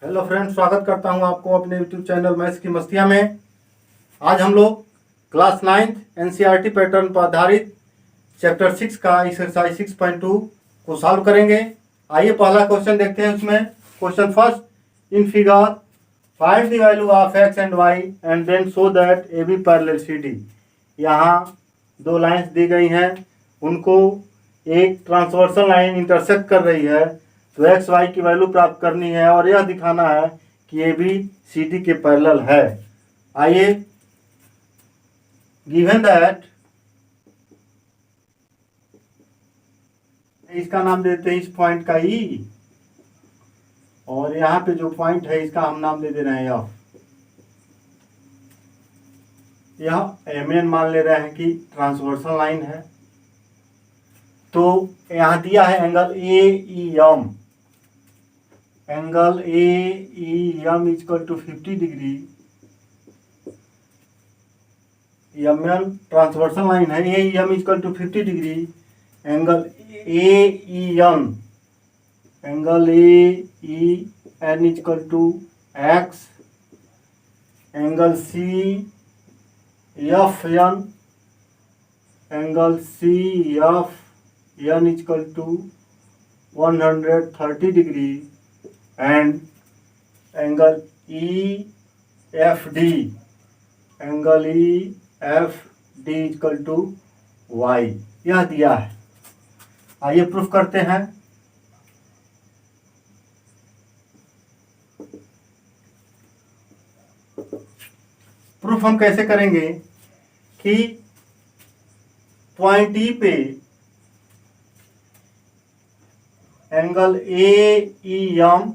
Hello friends, स्वागत करता हूं आपको अपने यूट्यूब चैनल मैथ्स की मस्तियां में। आज हम लोग क्लास 9 एनसीईआरटी पैटर्न पर आधारित चैप्टर 6 का एक्सरसाइज 6.2 को सॉल्व करेंगे। आइए पहला क्वेश्चन देखते हैं। उसमें question first, in figure find the value of x and y and then show that A B parallel C D. यहाँ दो लाइंस दी गई हैं, उनको एक ट्रांसवर्सल लाइन इंटरसेक्ट कर रही है, तो एक्स वाई की वैल्यू प्राप्त करनी है और यह दिखाना है कि ये भी सी डी के पैरेलल है। आइए, गिवन दैट, इसका नाम देते हैं इस पॉइंट का ई, और यहाँ पे जो पॉइंट है इसका हम नाम दे दे रहे हैं एफ। यह एम एन मान ले रहे हैं कि ट्रांसवर्सल लाइन है। तो यहाँ दिया है angle A E M, angle A E M equal to 50 degree. M N transversal line है, A E M equal to 50 degree. Angle A E N, angle A E N equal to X. Angle C F N, angle C F N equal to 130 degree. And angle E F D, angle E F D equal to Y, यह दिया है। आइए proof करते हैं। Proof हम कैसे करेंगे कि पॉइंट ई पे angle A E M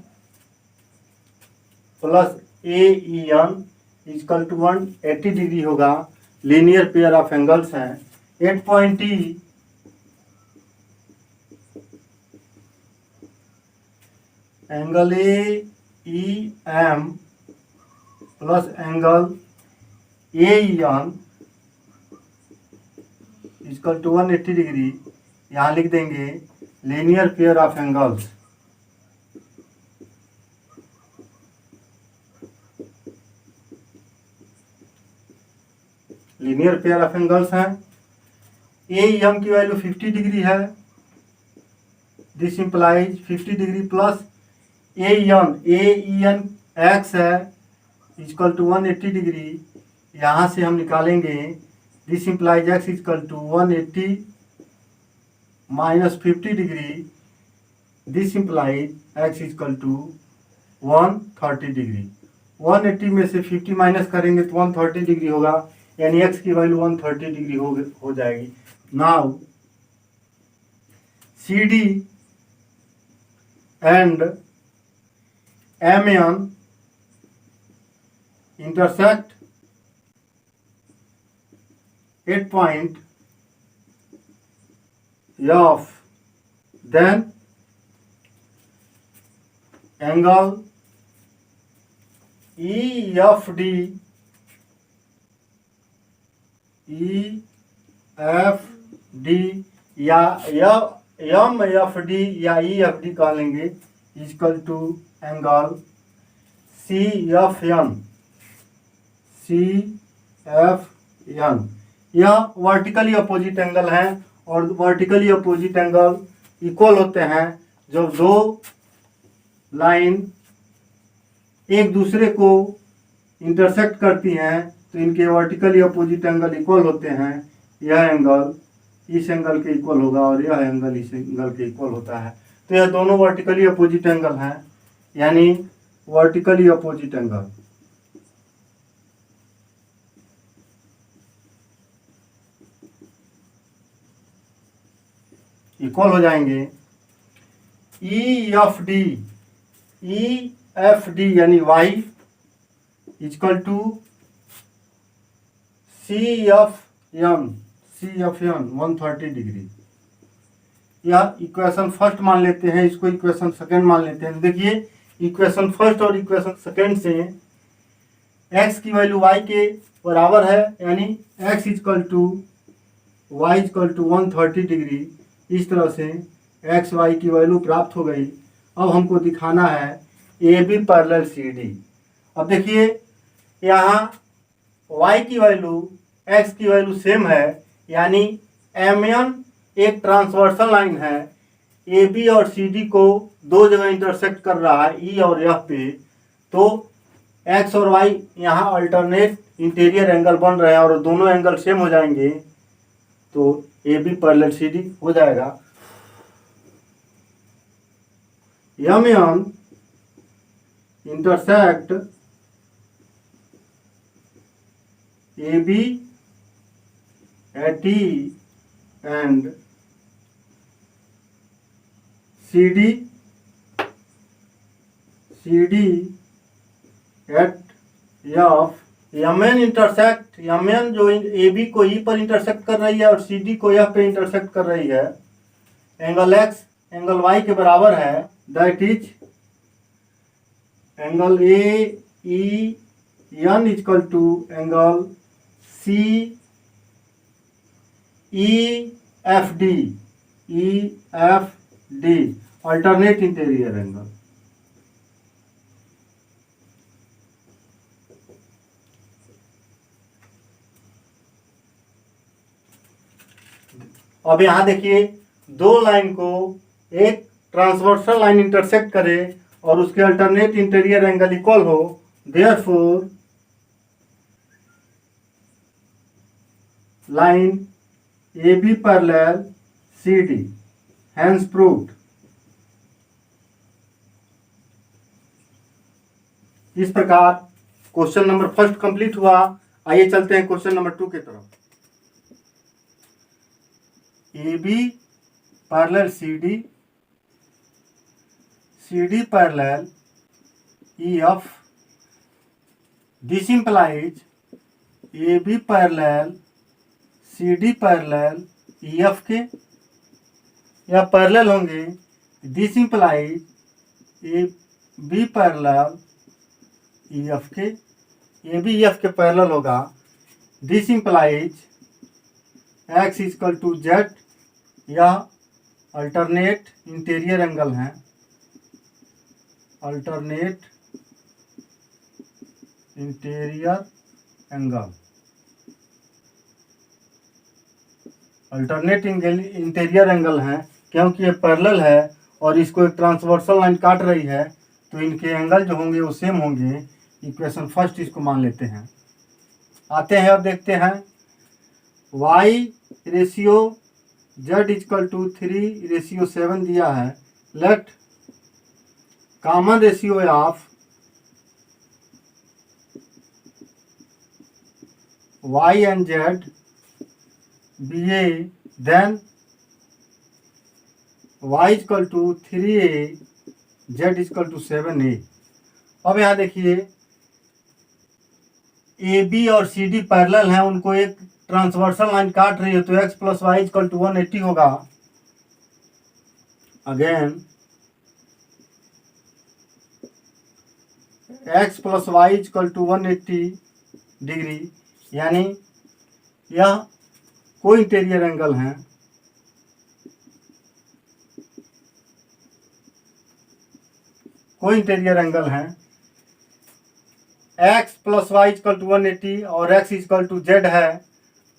plus A E N equal to 180 degree होगा। लीनियर पेयर ऑफ एंगल्स हैं। At point E angle A E M plus angle A E N equal to 180 degree. यहाँ लिख देंगे linear pair of angles. Linear pair of angles हैं। A E M की value 50 degree है। This implies 50 degree plus A E N x है equal to 180 degree. यहाँ से हम निकालेंगे this implies x equal to 180 minus 50 degree. This implies x equal to 130 degree. 180 में से 50 माइनस करेंगे तो 130 डिग्री होगा, यानी एक्स की वैल्यू 130 डिग्री हो जाएगी। Now C D and M N intersect at point F, then angle E F D, E F D या एम एफ डी या ई एफ डी कह लेंगे equal to angle C F N, C F N. यह vertically opposite angle है और vertically opposite angle equal होते हैं जब दो लाइन एक दूसरे को इंटरसेक्ट करती हैं, तो इनके वर्टिकली अपोजिट एंगल इक्वल होते हैं। यह एंगल इस एंगल के इक्वल होगा और यह एंगल इस एंगल के इक्वल होता है। तो यह दोनों वर्टिकली अपोजिट एंगल हैं, यानी वर्टिकली अपोजिट एंगल। इक्वल हो जाएंगे। ई एफ डी यानी y equal to C F N 130 degree. यह इक्वेशन फर्स्ट मान लेते हैं, इसको इक्वेशन सेकंड मान लेते हैं। देखिए, इक्वेशन फर्स्ट और इक्वेशन सेकंड से एक्स की वैल्यू वाई के बराबर है, यानी x equal to y equal to 130 degree. इस तरह से एक्स वाई की वैल्यू प्राप्त हो गई। अब हमको दिखाना है A B parallel C D. अब देखिए यहाँ y की वैल्यू x की वैल्यू सेम है, यानी एम एक ट्रांसवर्सल लाइन है, ए बी और सी डी को दो जगह इंटरसेक्ट कर रहा है, ई और एफ पे। तो x और y यहाँ अल्टरनेट इंटीरियर एंगल बन रहे हैं और दोनों एंगल सेम हो जाएंगे, तो A B parallel C D हो जाएगा। M N intersect A B at E and C D at F. M N intersect, M N जो ए बी को ई पर इंटरसेक्ट कर रही है और सी डी को एफ पे इंटरसेक्ट कर रही है, एंगल एक्स एंगल वाई के बराबर है, that is angle A E N equal to angle C E F D alternate interior angle. अब यहाँ देखिए दो लाइन को एक ट्रांसवर्सल लाइन इंटरसेक्ट करे और उसके अल्टरनेट इंटीरियर एंगल इक्वल हो, therefore line A B parallel C D, hence proved. इस प्रकार क्वेश्चन नंबर फर्स्ट कंप्लीट हुआ। आइए चलते हैं क्वेश्चन नंबर 2 की तरफ। A B parallel C D parallel E F. This implies A B parallel C D parallel E F के, या पैरेलल होंगे। This implies A B parallel E F के, ए बी एफ के parallel होगा। This implies x equal to z, यह alternate interior angle है, alternate interior angle, alternate interior angle है क्योंकि ये पैरेलल है और इसको एक ट्रांसवर्सल लाइन काट रही है, तो इनके एंगल जो होंगे वो सेम होंगे। इक्वेशन फर्स्ट इसको मान लेते हैं। आते हैं अब देखते हैं y ratio z equal to 3:7 दिया है। Let common ratio of y and z be a, then y equal to 3a, z equal to 7a। अब यहाँ देखिए ए बी और सी डी पैरेलल हैं, उनको एक ट्रांसवर्सल लाइन काट रही है, तो x plus y equal to 180 होगा। Again x plus y equal to 180 degree, यानी यह कोई इंटीरियर एंगल है, कोई इंटीरियर एंगल है। x plus y equal to 180 और x इक्वल टू जेड है,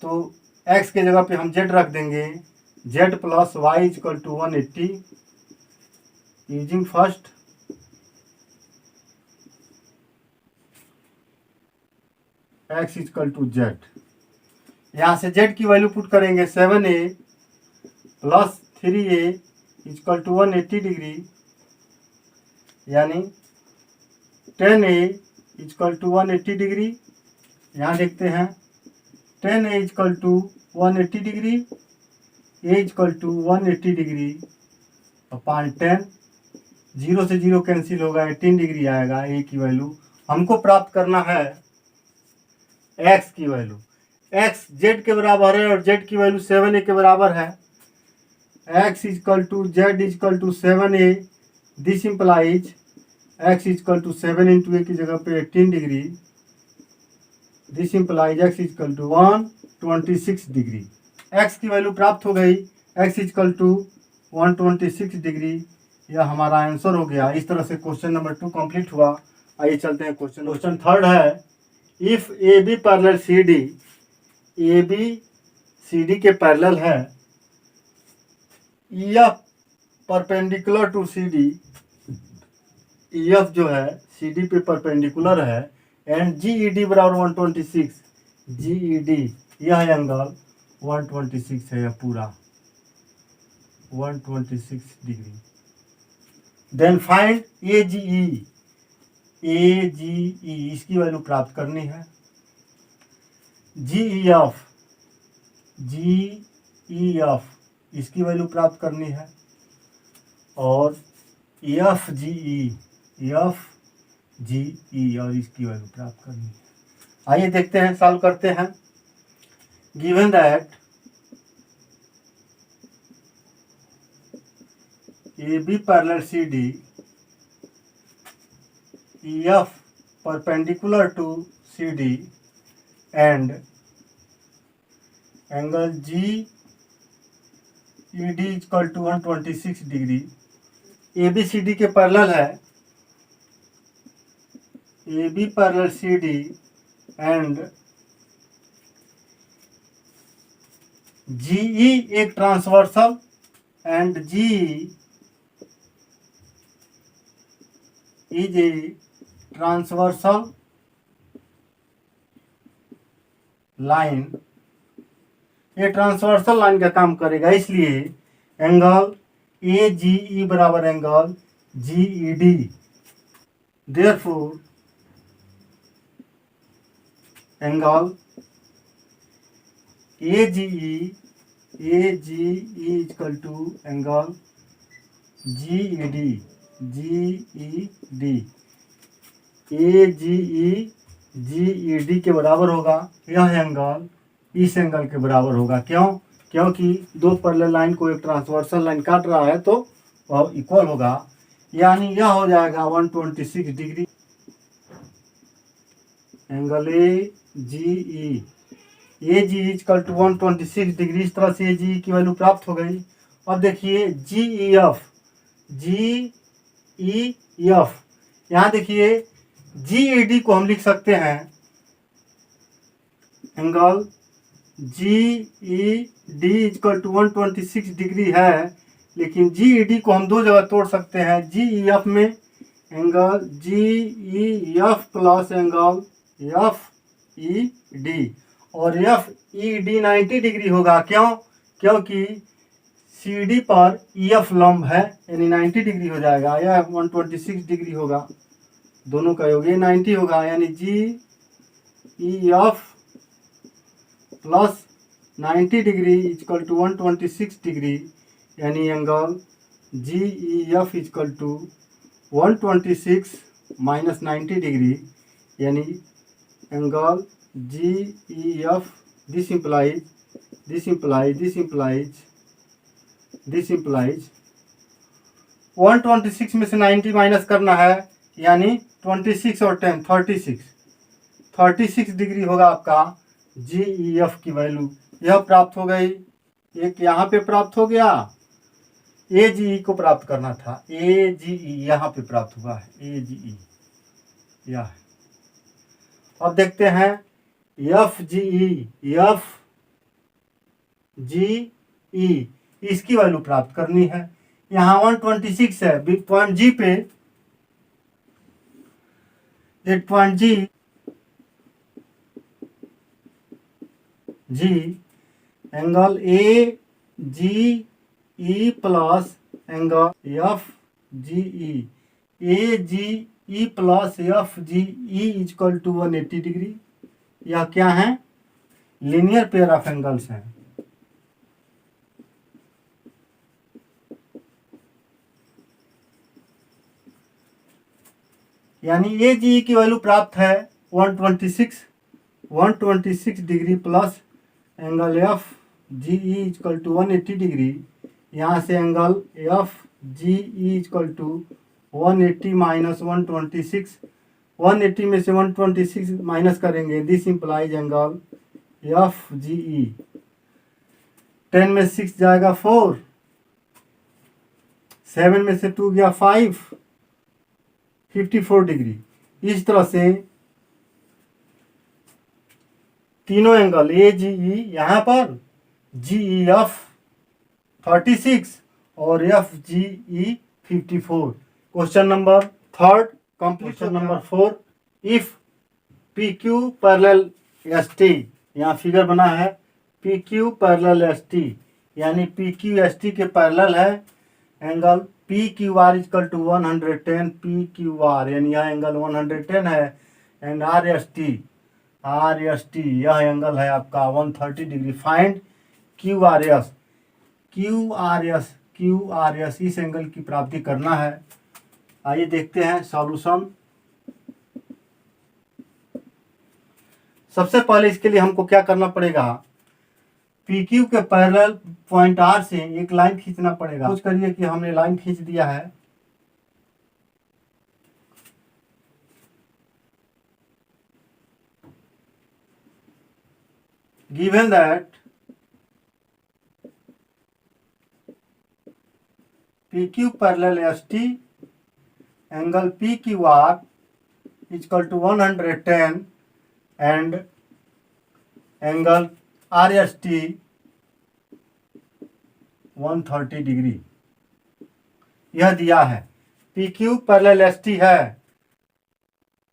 तो x के जगह पे हम z रख देंगे, z plus y equal to 180 using first x equal to z. यहाँ से z की वैल्यू पुट करेंगे 7a plus 3a equal to 180 degree, यानी 10a इक्वल टू 180 डिग्री। यहाँ देखते हैं 10a equal to 180 degree, a equal to 180 degree upon 10, 0 से 0 cancel होगा, 18 डिग्री आएगा। a की वैल्यू हमको प्राप्त करना है, x की वैल्यू। x z के बराबर है और z की वैल्यू 7a के बराबर है। x equal to z equal to 7a, this implies x equal to 7 into a की जगह पे 18 degree, this implies x equal to 126 degree. x की वैल्यू प्राप्त हो गई, x इक्वल टू 126 डिग्री, यह हमारा आंसर हो गया। इस तरह से क्वेश्चन नंबर 2 कंप्लीट हुआ। आइए चलते हैं क्वेश्चन थर्ड है, if A B parallel C D, A B C D के पैरेलल है, F perpendicular to C D, F जो है सी डी पे परपेंडिकुलर है, एंड जी ई डी बराबर 126, जी ई डी यह एंगल 126 है, यह पूरा 126 degree. Then find A G E, A G ई इसकी वैल्यू प्राप्त करनी है। जी E F, G E F इसकी वैल्यू प्राप्त करनी है, और F G E, F G ई और इसकी वैल्यू प्राप्त करनी है। आइए देखते हैं, सॉल्व करते हैं। Given that A B parallel C D, F perpendicular to C D, and angle G E D equal to 126 degree. A B C D के पैरेलल है, A B parallel C D and G E एक transversal, and G is a transversal line, ये transversal line का काम करेगा, इसलिए angle A G E बराबर angle G E D. Therefore angle A G E equal to angle G E D, G E D, A G E D के बराबर होगा। यह एंगल इस एंगल के बराबर होगा। क्यों? क्योंकि दो पैरेलल लाइन को एक ट्रांसवर्सल लाइन काट रहा है, तो वह इक्वल होगा, यानी यह हो जाएगा 126 degree. Angle A G E equal to 126 degree. इस तरह से ए जी की वैल्यू प्राप्त हो गई। अब देखिए जी E F, G E F, यहाँ देखिए जी ई डी को हम लिख सकते हैं, angle G E D equal to 126 degree है, लेकिन जी ई डी को हम दो जगह तोड़ सकते हैं। जी ई एफ में angle G E F plus angle F E D, और एफ ई डी 90 डिग्री होगा। क्यों? क्योंकि सी डी पर ई एफ लंब है, यानी 90 डिग्री हो जाएगा। यह 126 डिग्री होगा, दोनों का योग ये 90 होगा, यानी G E F plus 90 degree equal to 126 degree, यानी angle G E F equal to 126 minus 90 degree, यानी angle G E F, this implies 126 में से 90 माइनस करना है, यानी 26 और 10 36 डिग्री होगा आपका जी ई एफ की वैल्यू। यह प्राप्त हो गई। एक यहाँ पे प्राप्त हो गया, ए जी ई को प्राप्त करना था, ए जी ई यहाँ पे प्राप्त हुआ है, ए जी ई यह है। अब देखते हैं एफ जी ई, इसकी वैल्यू प्राप्त करनी है। यहाँ 126 है, पॉइंट जी पे, एक point G angle A G E plus angle F G E, A G E plus F G E equal to 180 degree. यह क्या है? लीनियर पेयर ऑफ एंगल्स हैं। यानी ए जी ई की वैल्यू प्राप्त है 126 degree plus angle F G E equal to 180 degree. यहाँ से angle F G E equal to 180 minus 126, 180 में से 126 माइनस करेंगे, this implies angle F G E. 10 में 6 जाएगा 4, 7 में से 2 गया 5, 54 डिग्री। इस तरह से तीनों एंगल ए जी ई यहाँ पर, जी ई एफ 36 और F G E 54। Question number 3 complete. Question number 4, if P Q parallel S T, यहाँ फिगर बना है P Q parallel S T, यानी पी क्यू एस टी के पैरेलल है angle P Q R equal to 110 P Q R, यानी यह angle 110 है, and R S T यह एंगल है आपका 130 degree. Find Q R S, Q R S इस एंगल की प्राप्ति करना है। आइए देखते हैं सॉल्यूशन। सबसे पहले इसके लिए हमको क्या करना पड़ेगा, पी क्यू के पैरेलल पॉइंट आर से एक लाइन खींचना पड़ेगा। कुछ करिए कि हमने लाइन खींच दिया है। Given that P Q parallel S T angle P Q R equal to 110 and angle R S T 130 degree, यह दिया है। P Q parallel S T है,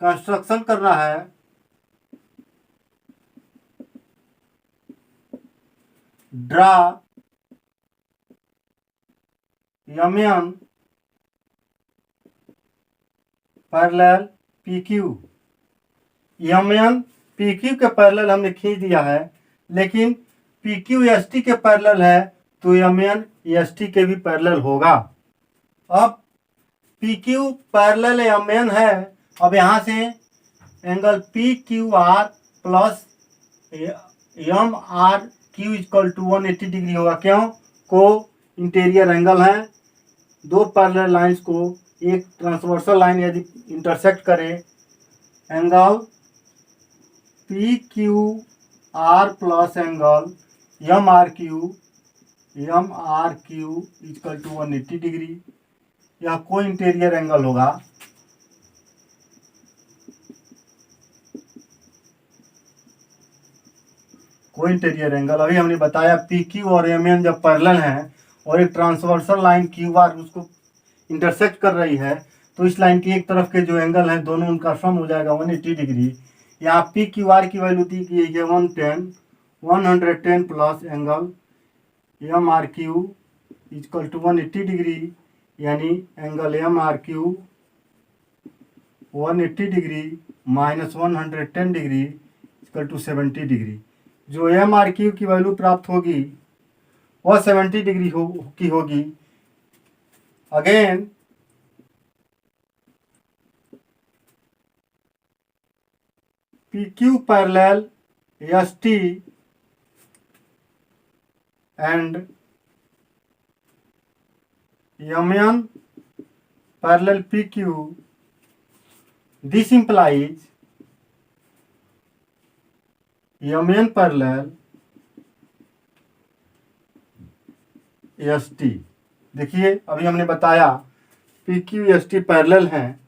कंस्ट्रक्शन करना है। Draw M N parallel P Q. M N P Q के parallel हमने खींच दिया है, लेकिन पी क्यू एस टी के पैरेलल है तो एम एन एस टी के भी पैरेलल होगा। अब P Q parallel M N है, अब यहाँ से angle P Q R plus M R Q equal to 180 degree होगा। क्यों? को इंटीरियर एंगल है, दो पैरेलल लाइंस को एक ट्रांसवर्सल लाइन यदि इंटरसेक्ट करे, angle P Q R plus angle M R Q equal to 180 degree, यह को इंटीरियर एंगल होगा। को इंटीरियर एंगल अभी हमने बताया पी क्यू और एम एन जब पैरेलल हैं और एक ट्रांसवर्सल लाइन क्यू आर उसको इंटरसेक्ट कर रही है, तो इस लाइन की एक तरफ के जो एंगल हैं दोनों उनका सम हो जाएगा 180 डिग्री। यहाँ पी क्यू आर की वैल्यू दी गई है 110 plus angle M R Q equal to 180 degree, यानी angle M R Q 180 degree minus 110 degree equal to 70 degree. जो एम आर क्यू की वैल्यू प्राप्त होगी वह 70 डिग्री की होगी। Again P Q parallel S T and M N parallel P Q, this implies M N parallel S T. देखिए अभी हमने बताया P Q S T parallel हैं,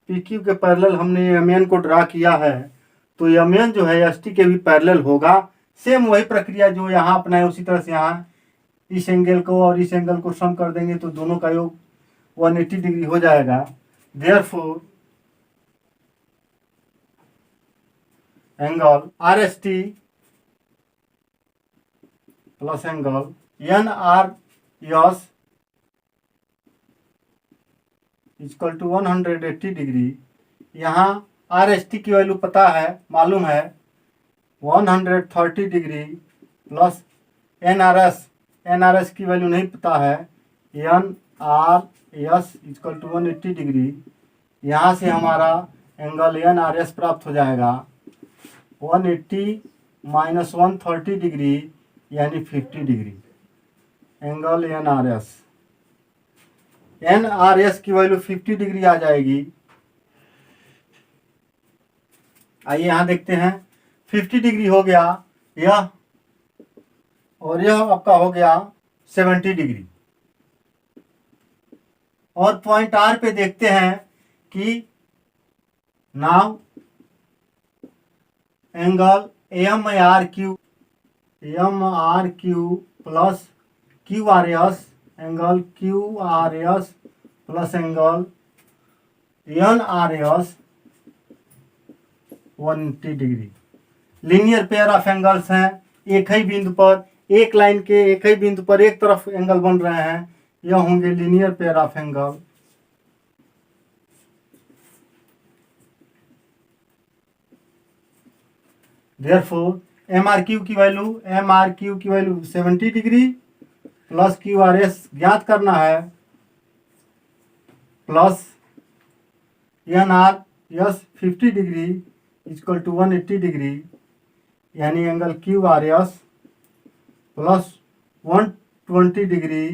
पी क्यू के पैरेलल हमने एम एन को ड्रा किया है, तो एम एन जो है एस टी के भी पैरेलल होगा। सेम वही प्रक्रिया जो यहाँ अपनाए उसी तरह से यहाँ इस एंगल को और इस एंगल को सम कर देंगे तो दोनों का योग 180 डिग्री हो जाएगा। Therefore angle R S T plus angle N R S equal to 180 degree. यहाँ आर एस टी की वैल्यू पता है, मालूम है 130 degree plus N R S की वैल्यू नहीं पता है, N R S equal to 180 degree. यहाँ से हमारा एंगल एन आर एस प्राप्त हो जाएगा 180 माइनस 130 डिग्री यानी 50 degree. Angle N R S की वैल्यू 50 डिग्री आ जाएगी। आइए यहाँ देखते हैं 50 डिग्री हो गया यह, और यह आपका हो गया 70 डिग्री। और पॉइंट आर पे देखते हैं कि now angle M R Q plus Q R S, angle Q R S plus angle N R S 180 degree. Linear pair of angles हैं, एक ही बिंदु पर, एक लाइन के एक ही बिंदु पर एक तरफ एंगल बन रहे हैं, यह होंगे linear pair of angle. Therefore M R Q की value 70 degree plus Q R S ज्ञात करना है, plus N R S 50 degree equal to 180 degree, यानी angle Q R S plus 120 degree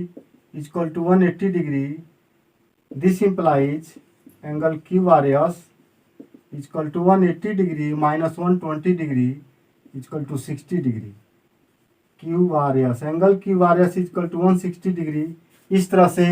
equal to 180 degree. This implies angle Q R S equal to 180 degree minus 120 degree equal to 60 degree. Q R S, angle Q R S equal to 160 degree. इस तरह से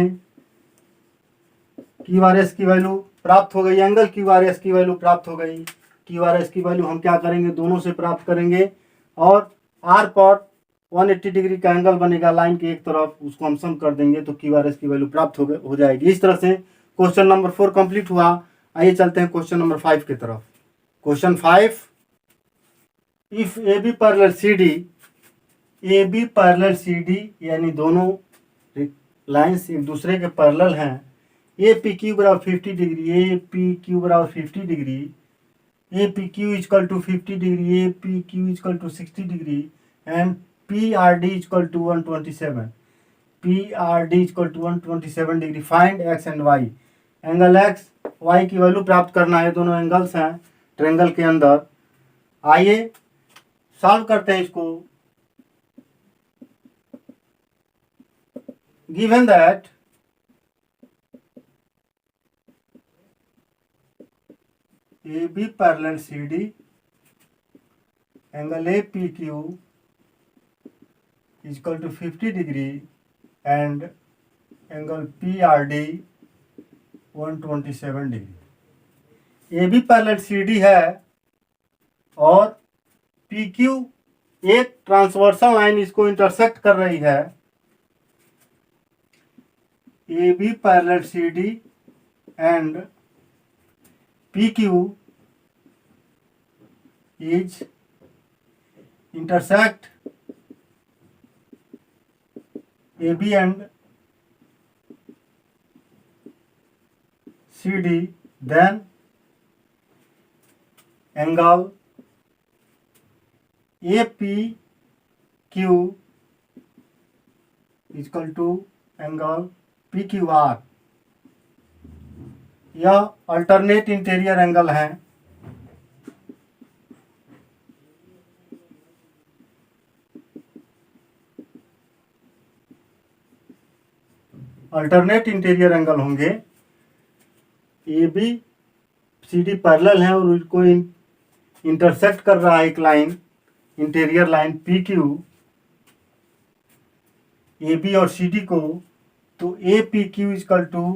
Q R S की value प्राप्त हो गई, angle Q R S की value प्राप्त हो गई। क्यू आर एस की वैल्यू हम क्या करेंगे, दोनों से प्राप्त करेंगे, और आर पर 180 डिग्री का एंगल बनेगा लाइन के एक तरफ, उसको हम सम कर देंगे तो क्यू आर एस की वैल्यू प्राप्त हो जाएगी। इस तरह से क्वेश्चन नंबर 4 कंप्लीट हुआ। आइए चलते हैं क्वेश्चन नंबर 5 की तरफ। Question 5, if A B parallel C D यानी दोनों लाइन्स एक दूसरे के पैरेलल हैं, ए पी क्यू बराबर 50 डिग्री, ए पी क्यू बराबर 50 degree, A P Q equal to 50 degree, A P Q equal to 60 degree, and P R D equal to 127, P R D equal to 127 degree. Find x and y, angle x y की value प्राप्त करना है। दोनों angles हैं triangle के अंदर। आइए solve करते हैं इसको। Given that A B parallel C D, angle A P Q equal to 50 degree and angle P R D 127 degree. A B parallel C D है और पी क्यू एक ट्रांसवर्सल लाइन इसको इंटरसेक्ट कर रही है। A B parallel C D and P Q is intersect AB and CD, then angle APQ is equal to angle PQR। यह alternate interior angle है। Alternate interior angle होंगे। A B C D parallel है और उसको intersect कर रहा है एक line, interior line P Q A B और सी डी को, तो A P Q equal to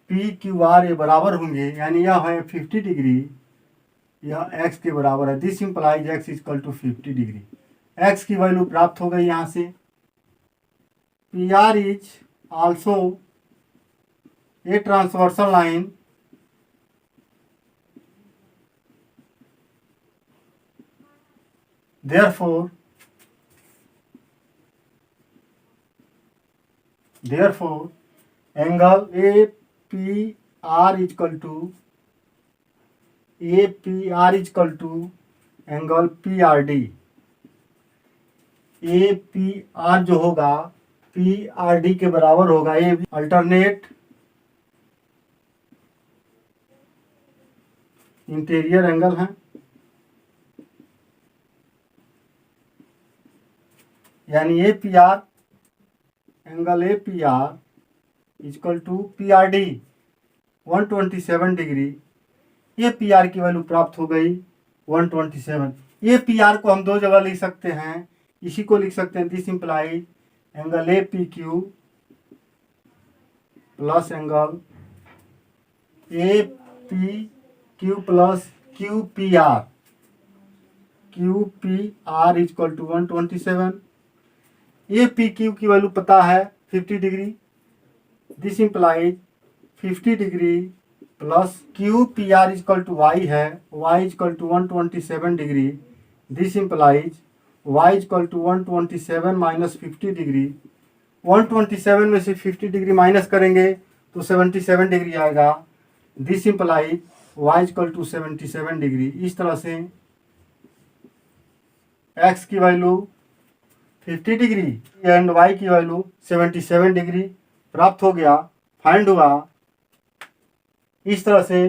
P Q R ये बराबर होंगे, यानी यह है 50 डिग्री, यह एक्स के बराबर है। This implies x equal to 50 degree. X की वैल्यू प्राप्त हो गई यहाँ से। P R is also a transversal line therefore angle APR equal to angle PRD। APR जो होगा पी आर डी के बराबर होगा। ये अल्टरनेट इंटीरियर एंगल है, यानी A P R angle A P R equal to P R D 127 degree. A P R की value प्राप्त हो गई 127। ए पी आर को हम दो जगह लिख सकते हैं, इसी को लिख सकते हैं this imply angle A P Q plus angle A P Q plus Q P R equal to 127। A P Q की वैल्यू पता है 50 degree, this implies 50 degree plus Q P R equal to Y है, Y equal to 127 degree, this implies Y equal to 127 minus 50 degree. 127 में से 50 degree minus करेंगे तो 77 degree आएगा, this implies Y equal to 77 degree. इस तरह से x की वैल्यू 50 डिग्री एंड y की वैल्यू 77 डिग्री प्राप्त हो गया, फाइंड हुआ। इस तरह से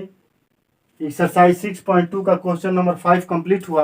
एक्सरसाइज 6.2 का क्वेश्चन नंबर 5 कंप्लीट हुआ।